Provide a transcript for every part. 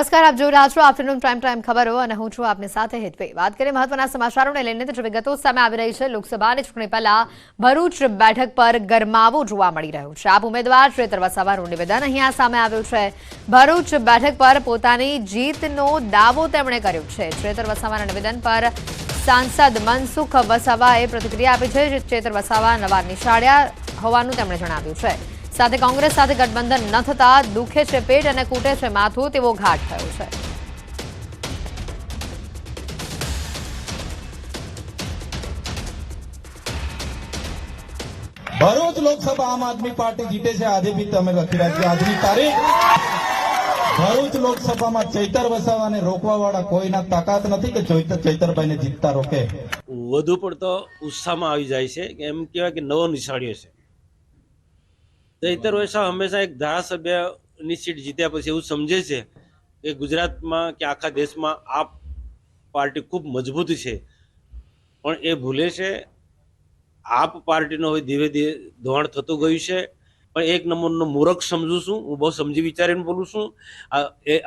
નમસ્કાર, આપ જોઈ રહ્યા છો આફ્ટરનૂન પ્રાઇમ ટાઈમ ખબરો અને હું છું આપની સાથે હેતવી। વાત કરીએ મહત્વના સમાચારોને લઈને તો વિગતો સામે આવી રહી છે। લોકસભાની ચૂંટણી પહેલા ભરૂચ બેઠક પર ગરમાવો જોવા મળી રહ્યો છે। આપ ઉમેદવાર ચેતર વસાવાનું નિવેદન અહીંયા સામે આવ્યું છે। ભરૂચ બેઠક પર પોતાની જીતનો દાવો તેમણે કર્યો છે। ચેતર વસાવાના નિવેદન પર સાંસદ મનસુખ વસાવાએ પ્રતિક્રિયા આપી છે। ચેતર વસાવા નવા નિશાળ્યા હોવાનું તેમણે જણાવ્યું છે। સાથે કોંગ્રેસ સાથે ગઠબંધન ન થતા દુખે છે પેટ અને કૂટે છે માથું તેવો ઘાટ થયો છે। ભરૂચ લોકસભા આમ આદમી પાર્ટી જીતે છે। આજે બી તમે લખી રહ્યા છો આજની તારીખ। ભરૂચ લોકસભામાં ચૈતર વસાવાને રોકવા વાળા કોઈના તાકાત નથી કે ચૈતરભાઈને જીતતા રોકે। વધુ પડતો ઉત્સાહમાં આવી જાય છે કે એમ કહેવાય કે નવો નિશાળ્યો છે। ચૈતર વસાવા હંમેશા એક ધારાસભ્યની સીટ જીત્યા પછી એવું સમજે છે કે ગુજરાતમાં કે આખા દેશમાં આ પાર્ટી ખૂબ મજબૂત છે, પણ એ ભૂલે છે આપ પાર્ટીનો હવે ધીરે ધીરે ધોવાણ થતું ગયું છે। પણ એક નંબરનો મૂર્ખ સમજું છું, હું બહુ સમજી વિચારીને બોલું છું।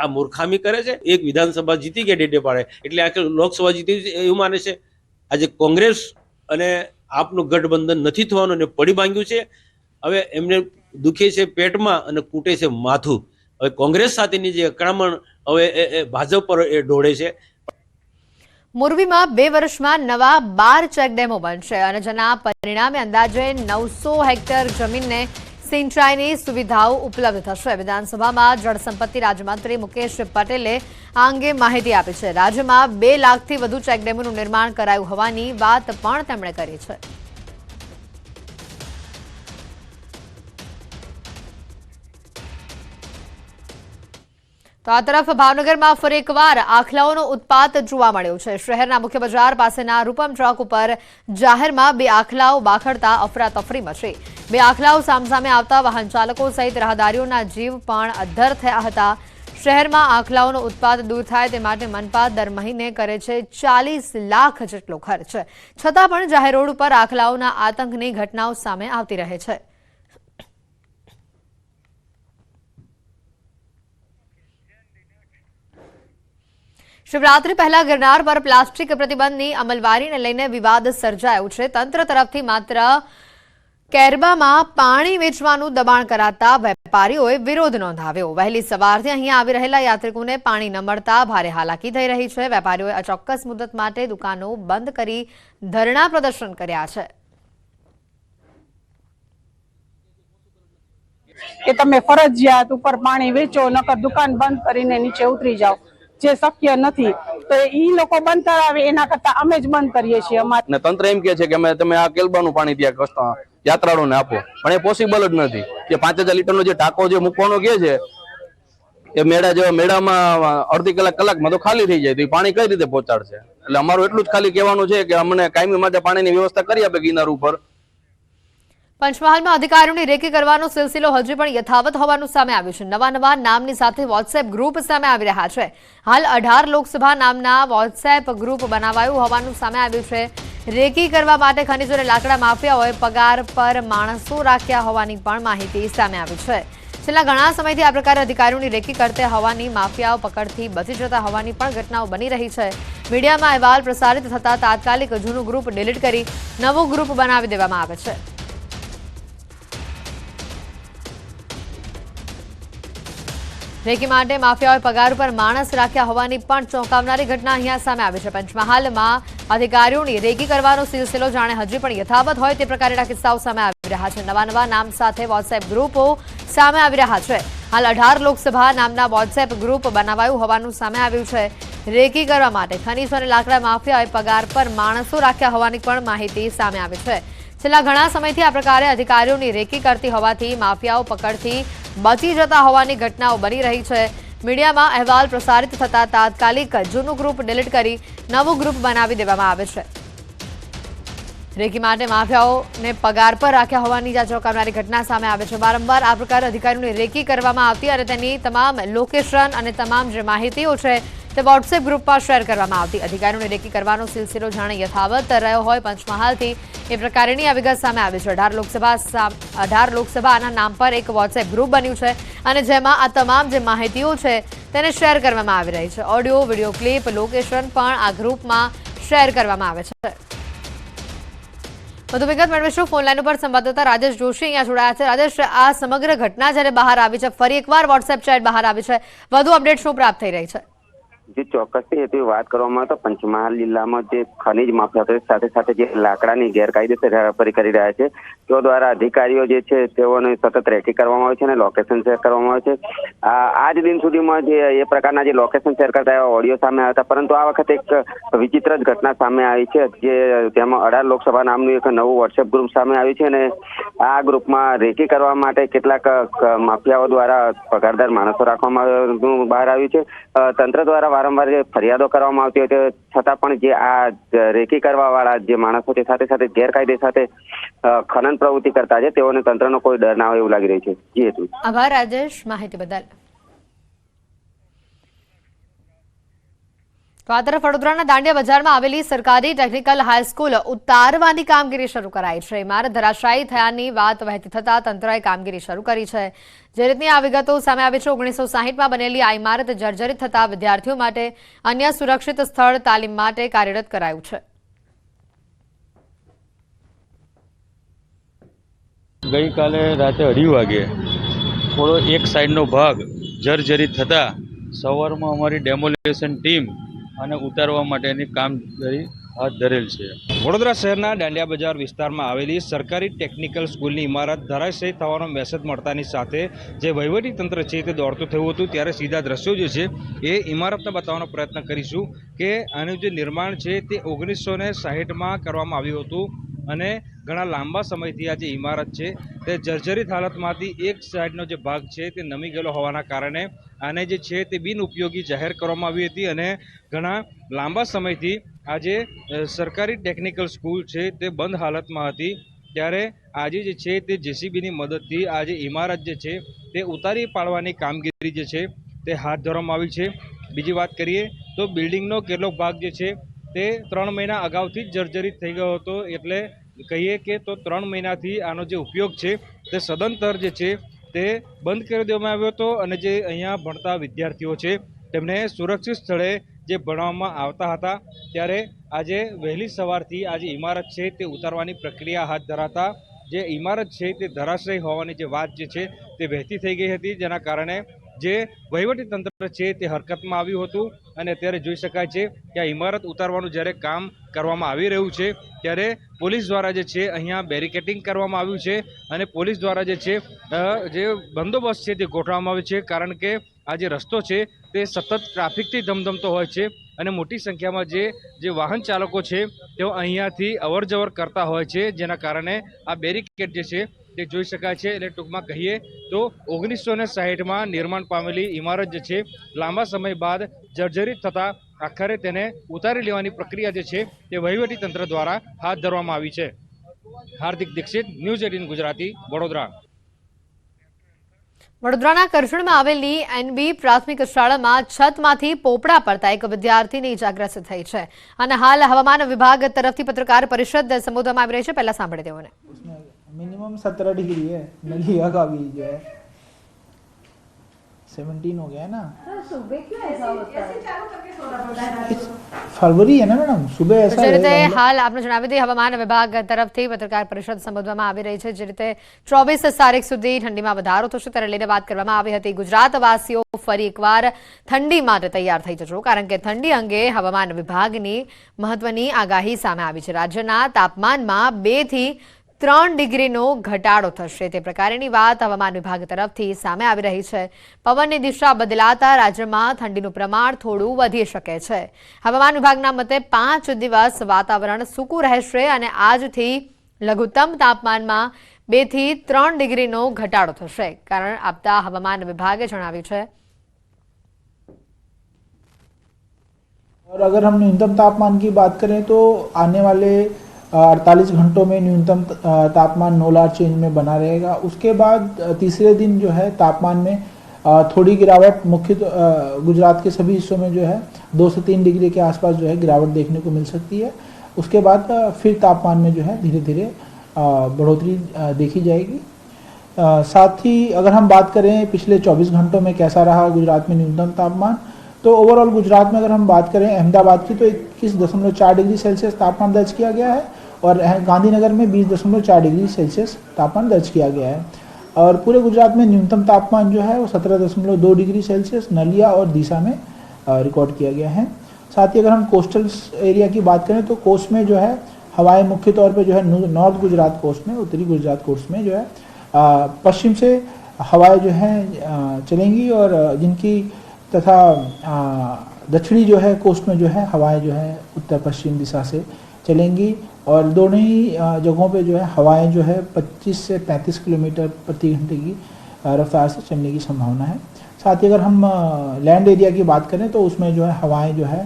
આ મૂર્ખામી કરે છે। એક વિધાનસભા જીતી ગયા ડેડે પાડે એટલે આખી લોકસભા જીતી એવું માને છે। આજે કોંગ્રેસ અને આપનું ગઠબંધન નથી થવાનું અને પડી ભાંગ્યું છે। હવે એમને દુખે છે પેટમાં અને કૂટે છે માથું। હવે કોંગ્રેસ સાથેની જે અકળામણ હવે ભાજપ પર એ ઢોળે છે। મોરબીમાં 2 વર્ષમાં નવા 12 ચેકડેમો બનશે અને જેના પરિણામે અંદાજે 900 હેક્ટર જમીનને સિંચાઈની સુવિધાઓ ઉપલબ્ધ થશે। વિધાનસભામાં જળસંપત્તિ રાજ્યમંત્રી મુકેશ પટેલે આ અંગે માહિતી આપી છે। રાજ્યમાં 2 લાખથી વધુ ચેકડેમોનું નિર્માણ કરાયું હોવાની વાત પણ તેમણે કરી છે। તો આ તરફ ભાવનગરમાં ફરી એકવાર આખલાઓનો ઉત્પાત જોવા મળ્યો છે। શહેરના મુખ્ય બજાર પાસેના રૂપમ ચોક ઉપર જાહેરમાં 2 આખલાઓ બાખડતા અફરાતફરી મચી। 2 આખલાઓ સામસામે આવતા વાહન ચાલકો સહિત રાહદારીઓના જીવ પણ અદ્ધર થયા હતા। શહેરમાં આખલાઓનો ઉત્પાત દૂર થાય તે માટે મનપા દર મહિને કરે છે 40 લાખ જેટલો ખર્ચ, છતાં પણ જાહેર રોડ ઉપર આખલાઓના આતંકની ઘટનાઓ સામે આવતી રહે છે। શિવરાત્રી પહેલા ગિરનાર પર પ્લાસ્ટિક પ્રતિબંધની અમલવારીને લઈને વિવાદ સર્જાયો છે। તંત્ર તરફથી માત્ર કેરબામાં પાણી વેચવાનું દબાણ કરાતા વેપારીઓએ વિરોધ નોંધાવ્યો। વહેલી સવારથી અહીં આવી રહેલા યાત્રિકોને પાણી ન મળતા ભારે હાલાકી થઈ રહી છે। વેપારીઓએ અચોક્કસ મુદત માટે દુકાનો બંધ કરી ધરણા પ્રદર્શન કર્યા છે। કે તમે ફરજિયાત ઉપર પાણી વેચો, નકર દુકાન બંધ કરીને નીચે ઉતરી જાઓ, જે શક્ય નથી। તો ઈ લોકો બંધ કરાવે એના કરતા અમે જ બંધ કરીએ છીએ। ને તંત્ર એમ કે છે કે તમે આ કેલબાનું પાણી ત્યાં યાત્રાળુઓને આપો, પણ એ પોસિબલ જ નથી કે 5000 લીટરનો જે ટાંકો જે મૂકવાનો કે છે એ મેળામાં અડધી કલાકમાં તો ખાલી થઈ જાય, તો એ પાણી કઈ રીતે પહોંચાડશે? એટલે અમારું એટલું જ ખાલી કહેવાનું છે કે અમને કાયમી માટે પાણીની વ્યવસ્થા કરી આપે ગિરનાર ઉપર। પંચમહાલમાં અધિકારીઓની રેકી કરવાનો સિલસિલો હજી પણ યથાવત હોવાનું સામે આવ્યું છે। નવા નામની સાથે વોટ્સએપ ગ્રુપ સામે આવી રહ્યા છે। હાલ 18 લોકસભા નામના વોટ્સએપ ગ્રુપ બનાવાયું હોવાનું સામે આવ્યું છે। રેકી કરવા માટે ખનીજ અને લાકડા માફિયાઓએ પગાર પર માણસો રાખ્યા હોવાની પણ માહિતી સામે આવી છે। છેલ્લા ઘણા સમયથી આ પ્રકારે અધિકારીઓની રેકી કરતા હોવાની માફિયાઓ પકડથી બચી જતા હોવાની પણ ઘટનાઓ બની રહી છે। મીડિયામાં અહેવાલ પ્રસારિત થતા તાત્કાલિક જૂનું ગ્રુપ ડિલીટ કરી નવું ગ્રુપ બનાવી દેવામાં આવે છે। રેકી માટે માફિયાઓએ પગાર પર માણસ રાખ્યા હોવાની પણ ચોંકાવનારી ઘટના અહીંયા સામે આવી છે। પંચમહાલમાં અધિકારીઓની રેકી કરવાનો સિલસિલો જાણે હજી પણ યથાવત હોય તે પ્રકારના કિસ્સાઓ સામે આવી રહ્યા છે। નવા નામ સાથે વોટ્સએપ ગ્રુપો સામે આવી રહ્યા છે। હાલ 18 લોકસભા નામના વોટ્સએપ ગ્રુપ બનાવાયું હોવાનું સામે આવ્યું છે। રેકી કરવા માટે ખનીજ અને લાકડા માફિયાઓએ પગાર પર માણસો રાખ્યા હોવાની પણ માહિતી સામે આવી છે। છેલ્લા ઘણા સમયથી આ પ્રકારે અધિકારીઓની રેકી કરતી હોવાથી માફિયાઓ પકડથી બચી જતા હોવાની ઘટનાઓ બની રહી છે। મીડિયામાં અહેવાલ પ્રસારિત થતા તાત્કાલિક જૂનું ગ્રુપ ડિલીટ કરી નવું ગ્રુપ બનાવી દેવામાં આવે છે। રેકી માટે માફિયાઓને પગાર પર રાખ્યા હોવાની આ ચોંકાવનારી ઘટના સામે આવે છે। વારંવાર આ પ્રકારે અધિકારીઓની રેકી કરવામાં આવતી અને તેની તમામ લોકેશન અને તમામ જે માહિતીઓ છે તે વોટ્સએપ ગ્રુપમાં શેર કરવામાં આવતી। અધિકારીઓને રેકી કરવાનો સિલસિલો જાણે યથાવત રહ્યો હોય પંચમહાલથી એ પ્રકારની આ વિગત સામે આવી છે। 18 લોકસભાના નામ પર એક વોટ્સએપ ગ્રુપ બન્યું છે। અને જેમાં આ તમામ જે માહિતીઓ છે તેને શેર કરવામાં આવી રહી છે. ઓડિયો, વિડીયો ક્લિપ, લોકેશન પણ આ ગ્રુપમાં શેર કરવામાં આવે છે. વધુ વિગત મેળવીશું. ફોનલાઈન ઉપર સંવાદદાતા રાજેશ જોશી અહીંયા જોડાયા છે. રાજેશ, આ સમગ્ર ઘટના જ્યારે બહાર આવી છે, ફરી એકવાર વોટ્સએપ ચેટ બહાર આવી છે, વધુ અપડેટ શું પ્રાપ્ત થઈ રહી છે? જે ચોક્કસથી હેતુ વાત કરવામાં આવે તો પંચમહાલ જિલ્લામાં જે ખનીજ માફિયા સાથે સાથે જે લાકડાની ગેરકાયદેસર હેરાફેરી કરી રહ્યા છે તેઓ દ્વારા અધિકારીઓ જે છે તેઓને સતત રેકી કરવામાં આવે છે અને લોકેશન શેર કરવામાં આવે છે. આજ દિન સુધીમાં જે એ પ્રકારના જે લોકેશન શેર કરતા એવા ઓડિયો સામે આવ્યા હતા, પરંતુ આ વખતે એક વિચિત્ર જ ઘટના સામે આવી છે. જે તેમાં 18 લોકસભા નામનું એક નવું વોટ્સએપ ગ્રુપ સામે આવ્યું છે અને આ ગ્રુપમાં રેકી કરવા માટે કેટલાક માફિયાઓ દ્વારા પગારદાર માણસો રાખવામાં બહાર આવ્યું છે. તંત્ર દ્વારા વારંવાર જે ફરિયાદો કરવામાં આવતી હોય છતાં પણ જે આ રેકી કરવા વાળા જે માણસો છે સાથે સાથે ગેરકાયદે સાથે ખનન પ્રવૃત્તિ કરતા છે તેઓને તંત્રનો કોઈ ડર ના હોય એવું લાગી રહ્યું છે. જી હેતુ. આભાર રાજેશ માહિતી બદલ. તો આ તરફ વડોદરાના દાંડિયા બજારમાં આવેલી સરકારી ટેકનિકલ હાઈસ્કૂલ ઉતારવાની કામગીરી શરૂ કરાઈ છે. ઇમારત ધરાશાયી થયાની વાત વહેતી થતા તંત્રએ કામગીરી શરૂ કરી છે. જે રીતની આ વિગતો સામે આવી છે, 1960માં બનેલી આ ઇમારત જર્જરિત થતા વિદ્યાર્થીઓ માટે અન્ય સુરક્ષિત સ્થળ તાલીમ માટે કાર્યરત કરાયું છે. ગઈકાલે રાતે 2:30 વાગે થોડો એક સાઈડનો ભાગ જર્જરિત થતા સવારમાં અમારી ડેમોલિશન ટીમ અને ઉતારવા માટેની કામગીરી હાથ ધરેલ છે. વડોદરા શહેરના દાંડિયા બજાર વિસ્તારમાં આવેલી સરકારી ટેકનિકલ સ્કૂલની ઇમારત ધરાશાયી થવાનો મેસેજ મળતાની સાથે જે વહીવટી તંત્ર છે તે દોડતું થયું હતું, ત્યારે સીધા દ્રશ્યો જે છે એ ઇમારતને બતાવવાનો પ્રયત્ન કરીશું કે આનું જે નિર્માણ છે તે 1960માં કરવામાં આવ્યું હતું અને ઘણા લાંબા સમયથી આ જે ઇમારત છે તે જર્જરિત હાલતમાંથી એક સાઈડનો જે ભાગ છે તે નમી ગયેલો હોવાના કારણે આને જે છે તે બિનઉપયોગી જાહેર કરવામાં આવી હતી અને ઘણા લાંબા સમયથી આ જે સરકારી ટેકનિકલ સ્કૂલ છે તે બંધ હાલતમાં હતી. ત્યારે આજે જે છે તે જેસીબીની મદદથી આ જે ઇમારત જે છે તે ઉતારી પાડવાની કામગીરી જે છે તે હાથ ધરવામાં આવી છે. બીજી વાત કરીએ તો બિલ્ડિંગનો કેટલોક ભાગ જે છે તે 3 મહિના અગાઉથી જ જર્જરિત થઈ ગયો હતો, એટલે કહીએ કે તો 3 મહિનાથી આનો જે ઉપયોગ છે તે સદંતર જે છે તે બંધ કરી દેવામાં આવ્યો હતો અને જે અહીંયા ભણતા વિદ્યાર્થીઓ છે તેમને સુરક્ષિત સ્થળે જે ભણવામાં આવતા હતા, ત્યારે આજે વહેલી સવારથી આ જે ઇમારત છે તે ઉતારવાની પ્રક્રિયા હાથ ધરાતા જે ઇમારત છે તે ધરાશાયી હોવાની જે વાત જે છે તે વહેતી થઈ ગઈ હતી, જેના કારણે જે વહીવટી તંત્ર છે તે હરકતમાં આવ્યું હતું અને અત્યારે જોઈ શકાય છે કે આ ઇમારત ઉતારવાનું જ્યારે કામ કરવામાં આવી રહ્યું છે ત્યારે પોલીસ દ્વારા જે છે અહીંયા બેરિકેડિંગ કરવામાં આવ્યું છે અને પોલીસ દ્વારા જે છે જે બંદોબસ્ત છે તે ગોઠવવામાં આવ્યો છે, કારણ કે આ જે રસ્તો છે તે સતત ટ્રાફિકથી ધમધમતો હોય છે અને મોટી સંખ્યામાં જે વાહન ચાલકો છે તેઓ અહીંયાથી અવર જવર કરતા હોય છે, જેના કારણે આ બેરિકેડ જે છે તે જોઈ શકાય છે. એટલે ટૂંકમાં કહીએ તો 1960માં નિર્માણ પામેલી ઇમારત જે છે લાંબા સમય બાદ જર્જરિત થતાં આખરે તેને ઉતારી લેવાની પ્રક્રિયા જે છે તે વહીવટી તંત્ર દ્વારા હાથ ધરવામાં આવી છે. હાર્દિક દીક્ષિત, ન્યૂઝ 18 ગુજરાતી, વડોદરા. વડોદરાના કરજણમાં આવેલી એનબી પ્રાથમિક શાળામાં છતમાંથી પોપડા પડતા એક વિદ્યાર્થીની ઇજાગ્રસ્ત થઈ છે અને હાલ હવામાન વિભાગ તરફથી પત્રકાર પરિષદ સંબોધવામાં આવી રહી છે. પહેલા સાંભળે તેઓને. मिनिमम 17 डिग्री है, नलिया का भी जो है 17 हो गया है ना. सुबह क्यों ऐसा होता है? फरवरी है ना मैडम, सुबह ऐसा જે રીતે હાલ આપણે જણાવી દઈએ, હવામાન વિભાગ તરફથી પત્રકાર પરિષદ સંબોધવામાં આવી રહી છે. જે રીતે 24 તારીખ સુધી ઠંડીમાં વધારો થશે ત્યારે લઈને વાત કરવામાં આવી હતી. ગુજરાતવાસીઓ ફરી એકવાર ઠંડી માટે તૈયાર થઈ જજો, કારણ કે ઠંડી અંગે હવામાન વિભાગની મહત્વની આગાહી સામે આવી છે. રાજ્યના તાપમાનમાં 2 થી 3 ડિગ્રીનો ઘટાડો થશે તે પ્રકારની વાત હવામાન વિભાગ તરફથી સામે આવી રહી છે. પવનની દિશા બદલાતા રાજ્યમાં ઠંડીનું પ્રમાણ થોડું વધી શકે છે. હવામાન વિભાગના મતે 5 દિવસ વાતાવરણ સૂકું રહેશે અને આજથી લઘુત્તમ તાપમાનમાં 2 થી 3 ડિગ્રીનો ઘટાડો થશે કારણ આપતા હવામાન વિભાગે જણાવ્યું છે. और अगर हम न्यूनतम तापमान की बात करें तो आने वाले 48 घंटों में न्यूनतम तापमान नो लार्ज चेंज में बना रहेगा. उसके बाद तीसरे दिन जो है तापमान में थोड़ी गिरावट मुख्य गुजरात के सभी हिस्सों में जो है 2 से 3 डिग्री के आसपास जो है गिरावट देखने को मिल सकती है. उसके बाद फिर तापमान में जो है धीरे धीरे बढ़ोतरी देखी जाएगी. साथ ही अगर हम बात करें पिछले 24 घंटों में कैसा रहा गुजरात में न्यूनतम तापमान, तो ओवरऑल गुजरात में अगर हम बात करें अहमदाबाद की तो 21.4 डिग्री सेल्सियस तापमान दर्ज किया गया है और गांधीनगर में 20.4 डिग्री सेल्सियस तापमान दर्ज किया गया है। और पूरे गुजरात में न्यूनतम तापमान जो है वो 17.2 डिग्री सेल्सियस नलिया और दीसा में रिकॉर्ड किया गया है। साथ ही अगर हम कोस्टल एरिया की बात करें तो कोस्ट में जो है हवाएं मुख्य तौर पे जो है नॉर्थ गुजरात कोस्ट में, उत्तरी गुजरात कोस्ट में जो है पश्चिम से हवाएं जो हैं चलेंगी और जिनकी तथा दक्षिणी जो है कोस्ट में जो है हवाएं जो है उत्तर पश्चिम दिशा से चलेंगी और दोनों ही जगहों पे जो है हवाएं जो है 25 से 35 किलोमीटर प्रति घंटे की रफ्तार से चलने की संभावना है। साथ ही अगर हम लैंड एरिया की बात करें तो उसमें जो है हवाएं जो है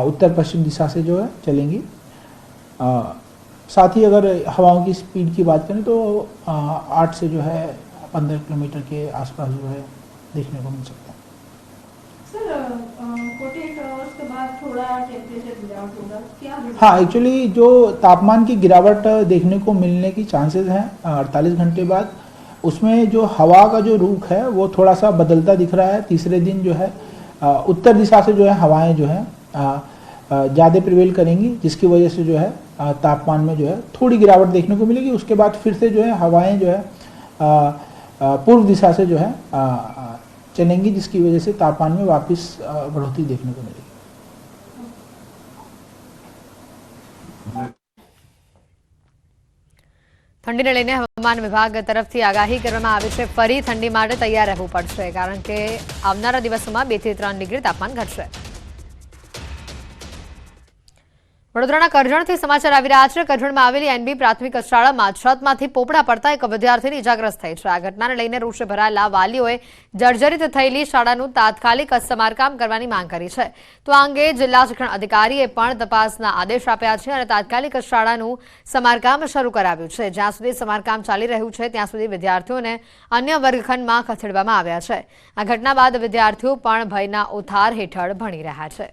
उत्तर पश्चिम दिशा से जो है चलेंगी। साथ ही अगर हवाओं की स्पीड की बात करें तो 8 से जो है 15 किलोमीटर के आसपास जो है देखने को मिल सकता है। सर 48 आवर्स के बाद थोड़ा टेम्परेचर गिरावट होगा क्या? हाँ, एक्चुअली जो तापमान की गिरावट देखने को मिलने की चांसेस हैं 48 घंटे बाद, उसमें जो हवा का जो रुख है वो थोड़ा सा बदलता दिख रहा है। तीसरे दिन जो है उत्तर दिशा से जो है हवाएं जो है ज़्यादा प्रिवेल करेंगी, जिसकी वजह से जो है तापमान में जो है थोड़ी गिरावट देखने को मिलेगी। उसके बाद फिर से जो है हवाएं जो है पूर्व दिशा से जो है चलेंगी, जिसकी वजह से तापमान में वापस बढ़ोतरी देखने को मिलेगी। ઠંડીને લઈને હવામાન વિભાગ તરફથી આગાહી કરવામાં આવી છે। ફરી ઠંડી માટે તૈયાર રહેવું પડશે કારણ કે આવનારા દિવસોમાં 2 થી 3 ડિગ્રી તાપમાન ઘટશે। વડોદરાના કરજણથી સમાચાર આવી રહ્યા છે। કરજણમાં આવેલી એનબી પ્રાથમિક શાળામાં છતમાંથી પોપડા પડતા એક વિદ્યાર્થીની ઇજાગ્રસ્ત થઈ છે। આ ઘટનાને લઈને રોષે ભરાયેલા વાલીઓએ જર્જરિત થયેલી શાળાનું તાત્કાલિક સમારકામ કરવાની માંગ કરી છે। તો આ અંગે જિલ્લા શિક્ષણ અધિકારીએ પણ તપાસના આદેશ આપ્યા છે અને તાત્કાલિક શાળાનું સમારકામ શરૂ કરાવ્યું છે। જ્યાં સુધી સમારકામ ચાલી રહ્યું છે ત્યાં સુધી વિદ્યાર્થીઓને અન્ય વર્ગખંડમાં ખસેડવામાં આવ્યા છે। આ ઘટના બાદ વિદ્યાર્થીઓ પણ ભયના ઉથાર હેઠળ ભણી રહ્યા છે।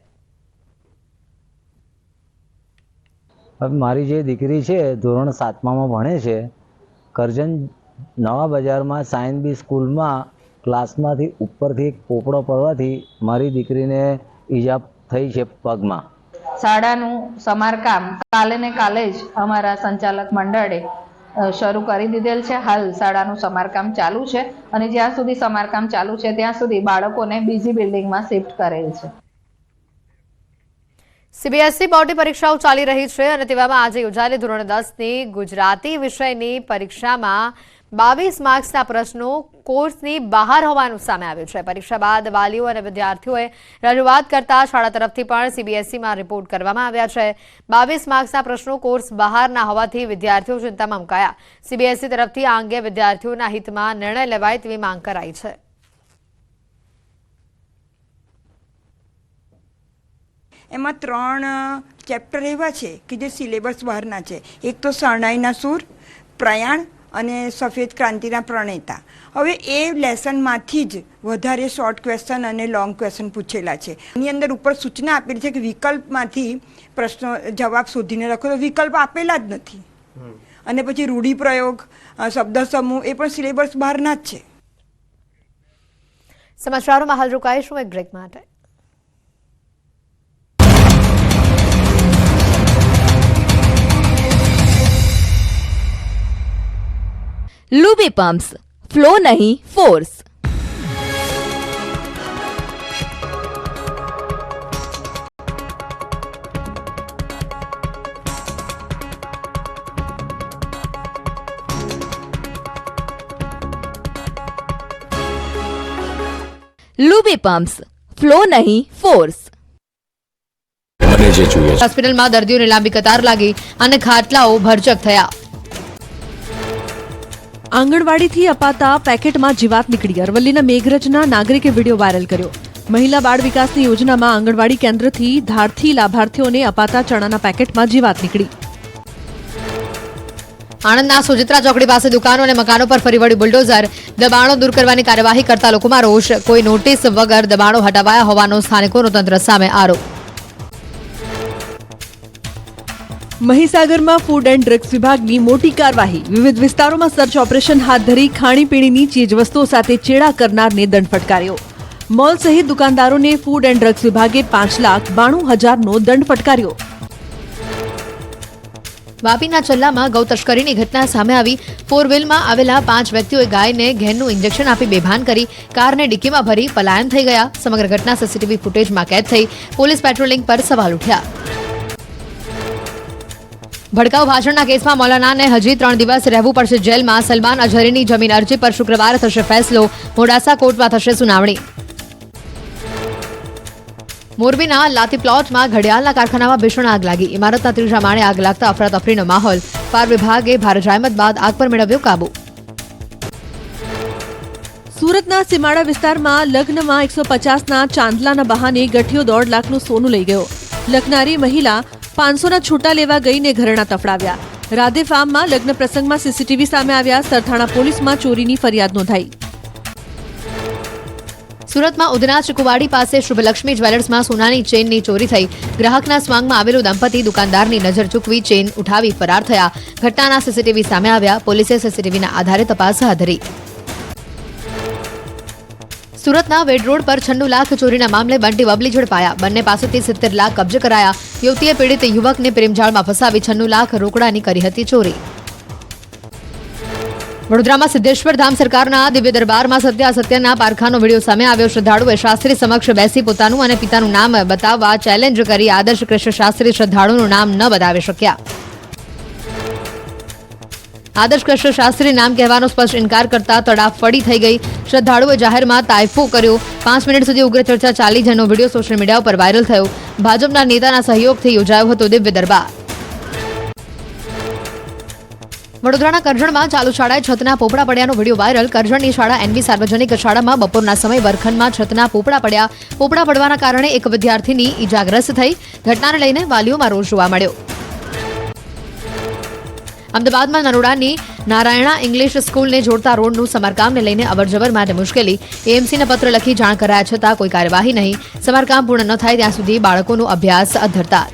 હવે મારી જે દીકરી છે ધોરણ 7માં ભણે છે, કરજણ નવા બજારમાં સાયન્સ બી સ્કૂલમાં ક્લાસમાંથી ઉપરથી એક પોપડો પડવાથી મારી દીકરીને ઈજા થઈ છે પગમાં। શાળાનું સમારકામ કાલે ને કાલે જ અમારા સંચાલક મંડળે શરૂ કરી દીધેલ છે। હાલ શાળાનું સમારકામ ચાલુ છે અને જ્યાં સુધી સમારકામ ચાલુ છે ત્યાં સુધી બાળકોને બીજી બિલ્ડિંગમાં શિફ્ટ કરેલ છે। सीबीएसई बोर्ड परीक्षाओं चाली रही है और तेवामां आज योजायेली धोरण 10 नी गुजराती विषयनी परीक्षामां 22 मार्क्सना प्रश्नों कोर्सनी बहार होवानुं सामे आव्युं छे। परीक्षा बाद वालीओ अने विद्यार्थीओए रजूआत करता शाळा तरफथी पण सीबीएसई में रिपोर्ट करवामां आव्या छे। 22 मार्क्सना प्रश्नों कोर्स बहारना होवाथी विद्यार्थीओ चिंतामां मुकाया। सीबीएसई तरफथी आ अंगे विद्यार्थीओना हितमां निर्णय लेवाय तेवी मांग कराई छे। એમાં 3 ચેપ્ટર એવા છે કે જે સિલેબસ બહારના છે। એક તો શરણાઈના સૂર, પ્રયાણ અને સફેદ ક્રાંતિના પ્રણેતા। હવે એ લેસનમાંથી જ વધારે શોર્ટ ક્વેશ્ચન અને લોંગ ક્વેશ્ચન પૂછેલા છે। એની અંદર ઉપર સૂચના આપેલી છે કે વિકલ્પમાંથી પ્રશ્નો જવાબ શોધીને લખો, તો વિકલ્પ આપેલા જ નથી। અને પછી રૂઢિપ્રયોગ, શબ્દ સમૂહ એ પણ સિલેબસ બહારના જ છે। સમાચારોમાં હાલ રોકાઈશું એક બ્રેક માટે। लूबी पम्प्स, फ्लो नहीं फोर्स। लूबी पम्प्स, फ्लो नहीं फोर्स। હોસ્પિટલમાં દર્દીઓને લાંબી કતાર લાગી અને ખાટલાઓ ભરચક થયા। આંગણવાડીથી અપાતા પેકેટમાં જીવાત નીકળી। અરવલ્લીના મેઘરજના નાગરિકે વિડીયો વાયરલ કર્યો। મહિલા બાળ વિકાસની યોજનામાં આંગણવાડી કેન્દ્રથી ધારથી લાભાર્થીઓને અપાતા ચણાના પેકેટમાં જીવાત નીકળી। આણંદના સોજિત્રા ચોકડી પાસે દુકાનો અને મકાનો પર ફરી વળ્યું બુલડોઝર। દબાણો દૂર કરવાની કાર્યવાહી કરતા લોકોમાં રોષ। કોઈ નોટિસ વગર દબાણો હટાવાયા હોવાનો સ્થાનિકોનો તંત્ર સામે આરોપ। મહીસાગરમાં ફૂડ એન્ડ ડ્રગ્સ વિભાગની મોટી કાર્યવાહી. વિવિધ વિસ્તારોમાં સર્ચ ઓપરેશન હાથ ધરી ખાણીપીણીની ચીજવસ્તુઓ સાથે ચેડા કરનારને દંડ ફટકાર્યો. મોલ સહિત દુકાનદારોને ફૂડ એન્ડ ડ્રગ્સ વિભાગે 5,92,000નો દંડ ફટકાર્યો. વાપીના ચલ્લામાં ગૌ તસ્કરીની ઘટના સામે આવી. 4 વ્હીલમાં આવેલા 5 વ્યક્તિઓએ ગાયને ઘેનનું ઇન્જેક્શન આપી બેભાન કરી કારને ડિક્કીમાં ભરી પલાયન થઈ ગયા. સમગ્ર ઘટના સીસીટીવી ફૂટેજમાં કેદ થઈ. પોલીસ પેટ્રોલિંગ પર સવાલ ઉઠ્યા. ભડકાઉ ભાષણના કેસમાં મૌલાનાને હજી 3 દિવસ રહેવું પડશે જેલમાં. સલમાન અઝહરીની જમીન અરજી પર શુક્રવારે થશે ફેસલો. મોડાસા કોર્ટમાં થશે સુનાવણી. મોરબીના લાતી પ્લોટમાં ઘડિયાળના કારખાનામાં ભીષણ આગ લાગી. ઇમારતના 3જા માળે આગ લાગતા અફરાતફરીનો માહોલ. ફાયર વિભાગે ભારે જહેમત બાદ આગ પર મેળવ્યો કાબુ. સુરતના સીમાડા વિસ્તારમાં લગ્નમાં 150ના ચાંદલાના બહાને ગઠિયો 1.5 લાખનું સોનું લઈ ગયો. લખનારી મહિલા 500ના છૂટા લેવા ગઈને ઘરેણા તફડાવ્યા. રાધે ફાર્મમાં લગ્ન પ્રસંગમાં સીસીટીવી સામે આવ્યા. સરથાણા પોલીસમાં ચોરીની ફરિયાદ નોંધાઈ. સુરતમાં ઉધના ચીકુવાડી પાસે શુભલક્ષ્મી જ્વેલર્સમાં સોનાની ચેનની ચોરી થઈ. ગ્રાહકના સ્વાંગમાં આવેલું દંપતી દુકાનદારની નજર ચૂકવી ચેન ઉઠાવી ફરાર થયા. ઘટનાના સીસીટીવી સામે આવ્યા. પોલીસે સીસીટીવીના આધારે તપાસ હાથ ધરી. સુરતના વેડ રોડ પર 96 લાખ ચોરીના મામલે બંટી બબલી ઝડપાયા. બંને પાસેથી 70 લાખ કબજે કરાયા. યુવતીએ પીડિત યુવકને પ્રેમજાળમાં ફસાવી 96 લાખ રોકડાની કરી હતી ચોરી. વડોદરામાં સિદ્ધેશ્વર ધામ સરકારના દિવ્ય દરબારમાં સત્યના પારખાનો વિડીયો સામે આવ્યો. શ્રદ્ધાળુએ શાસ્ત્રી સમક્ષ બેસી પોતાનું અને પિતાનું નામ બતાવવા ચેલેન્જ કરી. આદર્શ કૃષ્ણ શાસ્ત્રી શ્રદ્ધાળુનું નામ ન બતાવી શક્યા. આદર્શ કૃષ્ણ શાસ્ત્રી નામ કહેવાનો સ્પષ્ટ ઇનકાર કરતા તડાફડી થઈ ગઈ. શ્રદ્ધાળુએ જાહેરમાં તાયફો કર્યો. 5 મિનિટ સુધી ઉગ્ર ચર્ચા ચાલી, જેનો વિડીયો સોશિયલ મીડિયા પર વાયરલ થયો. ભાજપના નેતાના સહયોગથી યોજાયો હતો દિવ્ય દરબાર. વડોદરાના કરજણમાં ચાલુ શાળાએ છતના પોપડા પડ્યાનો વિડીયો વાયરલ. કરજણની શાળા એનવી સાર્વજનિક શાળામાં બપોરના સમયે વર્ગખંડમાં છતના પોપડા પડ્યા. પોપડા પડવાના કારણે એક વિદ્યાર્થીની ઈજાગ્રસ્ત થઈ. ઘટનાને લઈને વાલીઓમાં રોષ જોવા મળ્યો. અમદાવાદમાં નરોડાની નારાયણા ઇંગ્લિશ સ્કૂલને જોડતા રોડનું સમારકામને લઈને અવરજવર માટે મુશ્કેલી. એએમસીને પત્ર લખી જાણ કરાયા છતાં કોઈ કાર્યવાહી નહીં. સમારકામ પૂર્ણ ન થાય ત્યાં સુધી બાળકોનો અભ્યાસ અધ્ધરતા.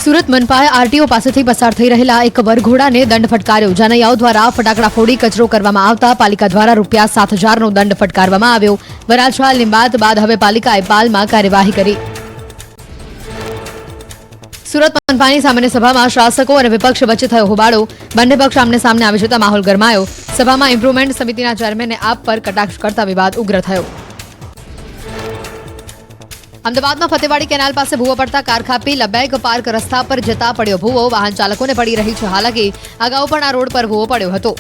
સુરત મનપાએ આરટીઓ પાસેથી પસાર થઈ રહેલા એક વરઘોડાને દંડ ફટકાર્યો. જાનૈયાઓ દ્વારા ફટાકડા ફોડી કચરો કરવામાં આવતા પાલિકા દ્વારા ₹7,000નો દંડ ફટકારવામાં આવ્યો. વરાછા લીંબાત બાદ હવે પાલિકાએ પાલમાં કાર્યવાહી કરી. સુરત મનપાની સામાન્ય સભામાં શાસકો અને વિપક્ષ વચ્ચે થયો હોબાળો. બંને પક્ષ આમને સામને આવી જતા માહોલ ગરમાયો. સભામાં ઇમ્પ્રુવમેન્ટ સમિતિના ચેરમેને આપ પર કટાક્ષ કરતા વિવાદ ઉગ્ર થયો. અમદાવાદમાં ફતેવાડી કેનાલ પાસે ભૂવો પડતા કાર ખાપી. લબેગ પાર્ક રસ્તા પર જતા પડ્યો ભૂવો. વાહન ચાલકોને પડી રહી છે હાલાકી. અગાઉ પણ આ રોડ પર ભૂવો પડ્યો હતો.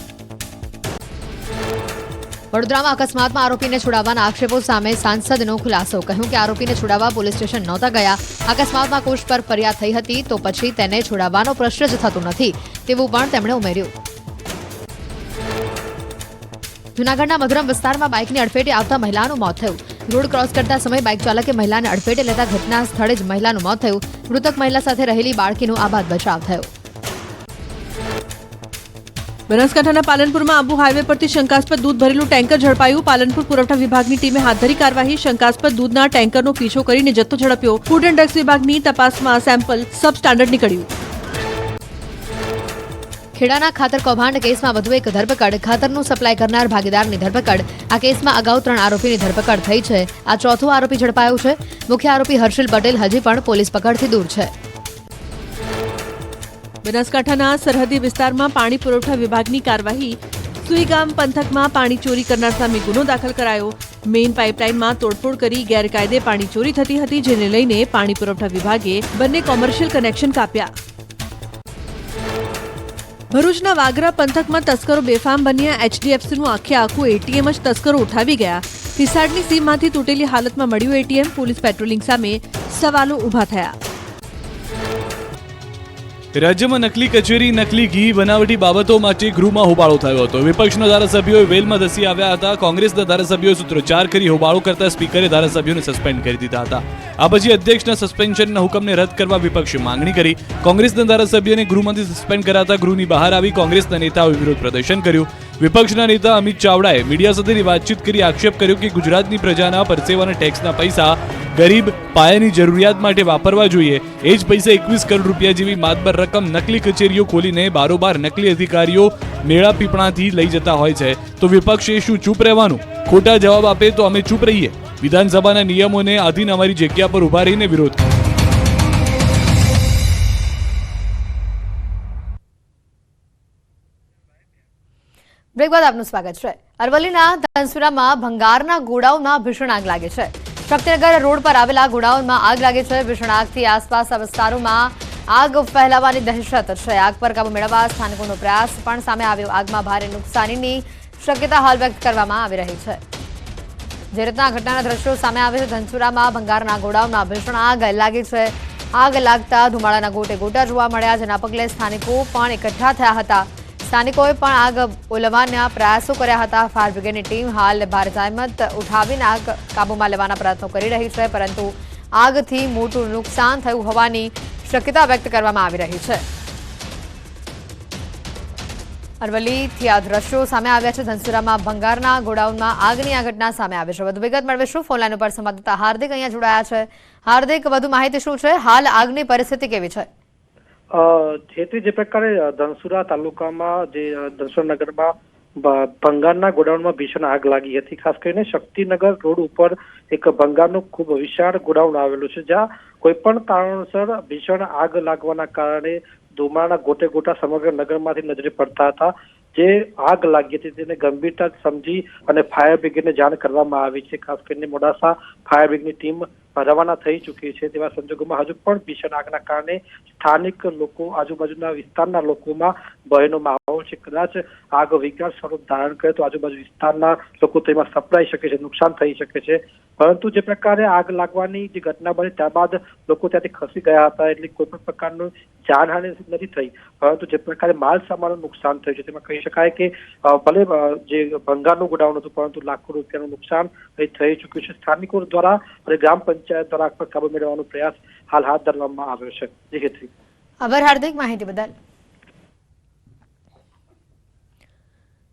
વડોદરામાં અકસ્માતમાં આરોપીને છોડાવવાના આક્ષેપો સામે સાંસદનો ખુલાસો. કહ્યું કે આરોપીને છોડાવવા પોલીસ સ્ટેશન નહોતા ગયા. અકસ્માતમાં કોચ પર ફરિયાદ થઈ હતી તો પછી તેને છોડાવવાનો પ્રશ્ન જ થતો નથી તેવું પણ તેમણે ઉમેર્યું. જૂનાગઢના મધુરમ વિસ્તારમાં બાઇકની અડફેટે આવતા મહિલાનું મોત થયું. રોડ ક્રોસ કરતા સમયે બાઇક ચાલકે મહિલાને અડફેટે લેતા ઘટના સ્થળે જ મહિલાનું મોત થયું. મૃતક મહિલા સાથે રહેલી બાળકીનો આબાદ બચાવ થયો. બનાસકાંઠાના પાલનપુરમાં આબુ હાઈવે પરથી શંકાસ્પદ દૂધ ભરેલું ટેન્કર ઝડપાયું. પાલનપુર પુરવઠા વિભાગની ટીમે હાથ ધરી કાર્યવાહી. શંકાસ્પદ દૂધના ટેન્કરનો પીછો કરીને જથ્થો ઝડપ્યો. ફૂડ એન્ડ ડ્રગ્સ વિભાગની તપાસમાં સેમ્પલ સબ સ્ટાન્ડર્ડ નીકળ્યું. ખેડાના ખાતર કૌભાંડ કેસમાં વધુ એક ધરપકડ. ખાતરનું સપ્લાય કરનાર ભાગીદારની ધરપકડ. આ કેસમાં અગાઉ 3 આરોપીની ધરપકડ થઈ છે. આ ચોથો આરોપી ઝડપાયો છે. મુખ્ય આરોપી હર્ષિલ પટેલ હજી પણ પોલીસ પકડથી દૂર છે. બનાસકાંઠાના સરહદી વિસ્તારમાં પાણી પુરવઠા વિભાગની કાર્યવાહી. સુઈગામ પંથકમાં પાણી ચોરી કરનાર સામે ગુનો દાખલ કરાયો. મેઇન પાઇપલાઇનમાં તોડફોડ કરી ગેરકાયદે પાણી ચોરી થતી હતી, જેને લઈને પાણી પુરવઠા વિભાગે બંને કોમર્શિયલ કનેક્શન કાપ્યા. ભરૂચના વાગરા પંથકમાં તસ્કરો બેફામ બન્યા. એચડીએફસીનું આખું એટીએમ જ તસ્કરો ઉઠાવી ગયા. રિસાર્ટની સીમમાંથી તૂટેલી હાલતમાં મળ્યું એટીએમ. પોલીસ પેટ્રોલિંગ સામે સવાલો ઊભા થયા. રાજ્યમાં નકલી કચેરી, નકલી ઘી, બનાવટી બાબતો માટે ગૃહમાં હોબાળો થયો હતો. વિપક્ષના ધારાસભ્યોએ વેલમાં ધસી આવ્યા હતા. કોંગ્રેસના ધારાસભ્યોએ સૂત્રોચ્ચાર કરી હોબાળો કરતા સ્પીકરે ધારાસભ્યોને સસ્પેન્ડ કરી દીધા હતા. આ પછી અધ્યક્ષના સસ્પેન્શનના હુકમને રદ કરવા વિપક્ષે માંગણી કરી. કોંગ્રેસના ધારાસભ્યોને ગૃહમાંથી સસ્પેન્ડ કરાતા ગૃહની બહાર આવી કોંગ્રેસના નેતાઓએ વિરોધ પ્રદર્શન કર્યું. વિપક્ષના નેતા અમિત ચાવડાએ મીડિયા સાથેની વાતચીત કરી આક્ષેપ કર્યો કે ગુજરાતની પ્રજાના પરસેવાના ટેક્સના પૈસા ગરીબ પાયાની જરૂરિયાત માટે વાપરવા જોઈએ, એ જ પૈસા 21 કરોડ રૂપિયા જેવી માતબર રકમ નકલી કચેરીઓ ખોલીને બારોબાર નકલી અધિકારીઓ મેળા પીપણાથી લઈ જતા હોય છે તો વિપક્ષે શું ચૂપ રહેવાનું? ખોટા જવાબ આપે તો અમે ચૂપ રહીએ? વિધાનસભાના નિયમોને આધીન અમારી જગ્યા પર ઉભા રહીને વિરોધ કરો. બ્રેક બાદ આપનું સ્વાગત છે. અરવલ્લીના ધનસુરામાં ભંગારના ગોડાઉનમાં ભીષણ આગ લાગે છે. શક્તિનગર રોડ પર આવેલા ગોડાઉનમાં આગ લાગે છે. ભીષણ આગથી આસપાસના વિસ્તારોમાં આગ ફેલાવાની દહેશત છે. આગ પર કાબુ મેળવવા સ્થાનિકોનો પ્રયાસ પણ સામે આવ્યો. આગમાં ભારે નુકસાનીની શક્યતા હાલ વ્યક્ત કરવામાં આવી રહી છે. જે રીતના ઘટનાના દ્રશ્યો સામે આવે છે, ધનસુરામાં ભંગારના ગોડાઉનમાં ભીષણ આગ લાગી છે. આગ લાગતા ધુમાડાના ગોટે ગોટા જોવા મળ્યા, જેના પગલે સ્થાનિકો પણ એકઠા થયા હતા. સ્થાનિકોએ પણ આગ ઓલવવાના પ્રયાસો કર્યા હતા. ફાયર બ્રિગેડની ટીમ હાલ ભારે જહેમત ઉઠાવીને આગ કાબૂમાં લેવાના પ્રયત્નો કરી રહી છે, પરંતુ આગથી મોટું નુકસાન થયું હોવાની શક્યતા વ્યક્ત કરવામાં આવી રહી છે. અરવલ્લીથી આ દ્રશ્યો સામે આવ્યા છે. ધનસુરામાં ભંગારના ગોડાઉનમાં આગની આ ઘટના સામે આવી છે. વધુ વિગત મેળવીશું. ફોનલાઈન ઉપર સંવાદદાતા હાર્દિક અહીંયા જોડાયા છે. હાર્દિક, વધુ માહિતી શું છે? હાલ આગની પરિસ્થિતિ કેવી છે? જે પ્રકારે ધનસુરા તાલુકામાં જે ધનસુરા નગરમાં ભંગારના ગોડાઉનમાં ભીષણ આગ લાગી હતી. ખાસ કરીને શક્તિનગર રોડ ઉપર એક ભંગારનું ખૂબ વિશાળ ગોડાઉન આવેલું છે, જ્યાં કોઈ પણ કારણોસર ભીષણ આગ લાગવાના કારણે ધુમાડાના ગોટે ગોટા સમગ્ર નગરમાંથી નજરે પડતા હતા. જે આગ લાગી હતી તેને ગંભીરતા સમજી અને ફાયર બ્રિગેડને જાણ કરવામાં આવી છે. ખાસ કરીને મોડાસા ફાયર બ્રિગેડની ટીમ રવાના થઈ ચૂકી છે. તેવા સંજોગોમાં હજુ પણ ભીષણ આગના કારણે સ્થાનિક લોકો, આજુબાજુના વિસ્તારના લોકોમાં ભયનો માહોલ છે. કદાચ આગ વિકરાળ સ્વરૂપ ધારણ કરે તો આજુબાજુ વિસ્તારના લોકો તેમાં સપડાઈ શકે છે, નુકસાન થઈ શકે છે. પરંતુ જે પ્રકારે આગ લાગવાની જે ઘટના બની ત્યારબાદ લોકો ત્યાંથી ખસી ગયા હતા, એટલે કોઈ પણ પ્રકારનું જાનહાનિ નથી થઈ. પરંતુ જે પ્રકારે માલ સામાનનું નુકસાન થયું છે, તેમાં કહી શકાય કે ભલે જે ભંગારનું ગોડાઉન હતું, પરંતુ લાખો રૂપિયાનું નુકસાન થઈ ચૂક્યું છે. સ્થાનિકો દ્વારા અને ગ્રામ પંચાયત દ્વારા આગ પર કાબુ મેળવવાનો પ્રયાસ હાલ હાથ ધરવામાં આવ્યો છે. આભાર હાર્દિક, માહિતી બદલ.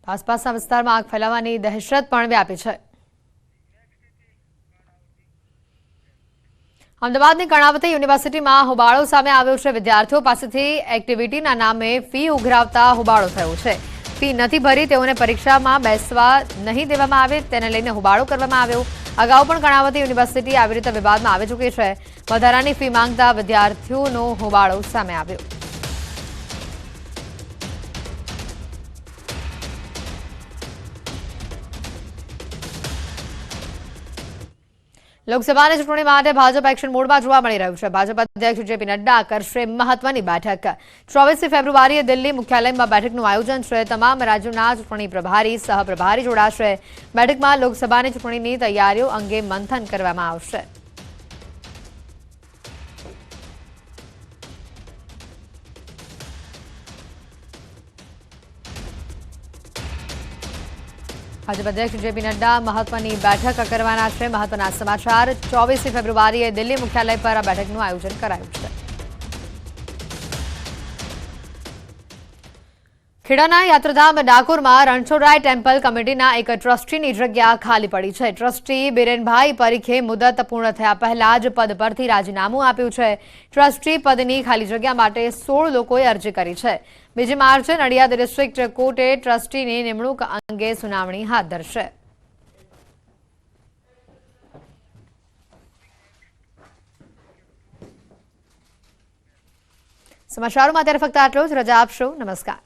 આસપાસના વિસ્તારમાં આગ ફેલાવાની દહેશત પણ વ્યાપી છે. અમદાવાદની કર્ણાવતી યુનિવર્સિટીમાં હોબાળો સામે આવ્યો છે. વિદ્યાર્થીઓ પાસેથી એક્ટિવિટીના નામે ફી ઉઘરાવતા હોબાળો થયો છે. ફી નથી ભરી તેઓને પરીક્ષામાં બેસવા નહીં દેવામાં આવે, તેને લઈને હોબાળો કરવામાં આવ્યો. અગાઉ પણ કર્ણાવતી યુનિવર્સિટી આવી રીતે વિવાદમાં આવી ચૂકી છે. વધારાની ફી માંગતા વિદ્યાર્થીઓનો હોબાળો સામે આવ્યો. લોકસભાની ચૂંટણી માટે ભાજપ એક્શન મોડમાં જોવા મળી રહ્યું છે. ભાજપ અધ્યક્ષ જેપી નડ્ડા કરશે મહત્વની બેઠક. 24 ફેબ્રુઆરીએ દિલ્હી મુખ્યાલયમાં બેઠકનું આયોજન છે. તમામ રાજ્યોના ચૂંટણી પ્રભારી, સહપ્રભારી જોડાશે. બેઠકમાં લોકસભાની ચૂંટણીની તૈયારીઓ અંગે મંથન કરવામાં આવશે. ભાજપ અધ્યક્ષ જેપી નડ્ડા મહત્વની બેઠક કરવાના છે. મહત્વના સમાચાર, 24 ફેબ્રુઆરીએ દિલ્હી મુખ્યાલય પર આ બેઠકનું આયોજન કરાયું છે. ખેડાના યાત્રાધામ ડાકોરમાં રણછોડરાય ટેમ્પલ કમિટીના એક ટ્રસ્ટીની જગ્યા ખાલી પડી છે. ટ્રસ્ટી બિરેનભાઈ પરીખે મુદત પૂર્ણ થયા પહેલા જ પદ પરથી રાજીનામું આપ્યું છે. ટ્રસ્ટી પદની ખાલી જગ્યા માટે 16 લોકોએ અરજી કરી છે. 2 માર્ચે નડિયાદ ડિસ્ટ્રિક્ટ કોર્ટે ટ્રસ્ટીની નિમણૂક અંગે સુનાવણી હાથ ધરશે. સમાચારોમાં અત્યારે ફક્ત આટલું જ. રજા આપશો. નમસ્કાર.